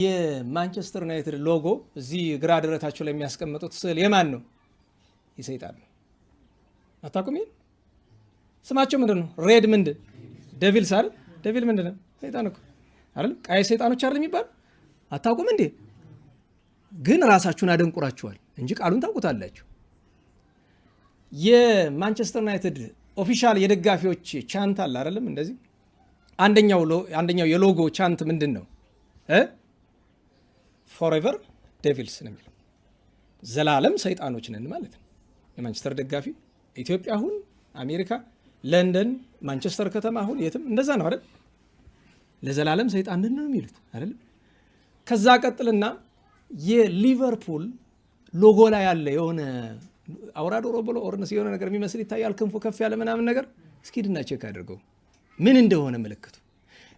የማንቸስተር ዩናይትድ ሎጎ እዚህ ግራ ደረታቸው ላይ የሚያስቀምጡት ስዕል የማን ነው? የሰይጣን ነው። አታውቁም? ስማቸው ምንድነው? ሬድ ምንድን ዴቪልስ አይደል? ዴቪል ምንድነው? ሰይጣን እኮ አይደል? ቀይ ሰይጣኖች አይደል የሚባል? አታውቁም እንዴ? ግን ራሳችሁን አደንቁራችኋል እንጂ ቃሉን ታውቁታላችሁ። የማንቸስተር ዩናይትድ ኦፊሻል የደጋፊዎች ቻንት አለ አይደለም? እንደዚህ አንደኛው የሎጎ ቻንት ምንድን ነው? ፎሬቨር ዴቪልስ ነው የሚለው። ዘላለም ሰይጣኖች ነን ማለት ነው። የማንቸስተር ደጋፊ ኢትዮጵያ አሁን አሜሪካ፣ ለንደን፣ ማንቸስተር ከተማ አሁን የትም እንደዛ ነው አይደል? ለዘላለም ሰይጣን ነን ነው የሚሉት አይደል? ከዛ ቀጥልና የሊቨርፑል ሎጎ ላይ ያለ የሆነ አውራ ዶሮ ብሎ ኦርነስ የሆነ ነገር የሚመስል ይታያል። ክንፉ ከፍ ያለ ምናምን ነገር እስኪድና ቼክ አድርገው ምን እንደሆነ ምልክቱ።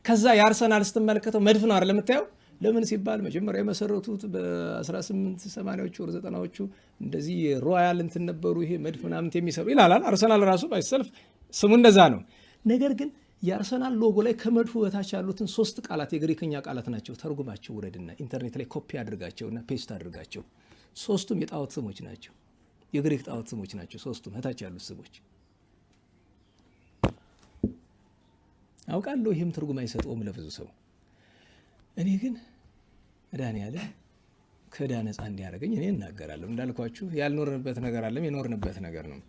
ከዛ የአርሰናል ስትመለከተው መድፍ ነው አይደል የምታየው? ለምን ሲባል መጀመሪያ የመሰረቱት በ1880ዎቹ ወር 90ዎቹ እንደዚህ ሮያል እንትን ነበሩ፣ ይሄ መድፍ ምናምን የሚሰሩ ይላል። አርሰናል ራሱ ባይሰልፍ ስሙ እንደዛ ነው። ነገር ግን የአርሰናል ሎጎ ላይ ከመድፉ በታች ያሉትን 3 ቃላት የግሪክኛ ቃላት ናቸው። ተርጉማቸው ውረድና ኢንተርኔት ላይ ኮፒ አድርጋቸውና ፔስት አድርጋቸው። 3ቱም የጣዖት ስሞች ናቸው፣ የግሪክ ጣዖት ስሞች ናቸው። 3ቱም በታች ያሉት ስሞች አውቃለሁ። ይህም ትርጉም አይሰጠውም ለብዙ ሰው። እኔ ግን መድኃኒዓለም ከዕዳ ነፃ እንዲያደርገኝ እኔ እናገራለሁ። እንዳልኳችሁ ያልኖርንበት ነገር አለም፣ የኖርንበት ነገር ነው።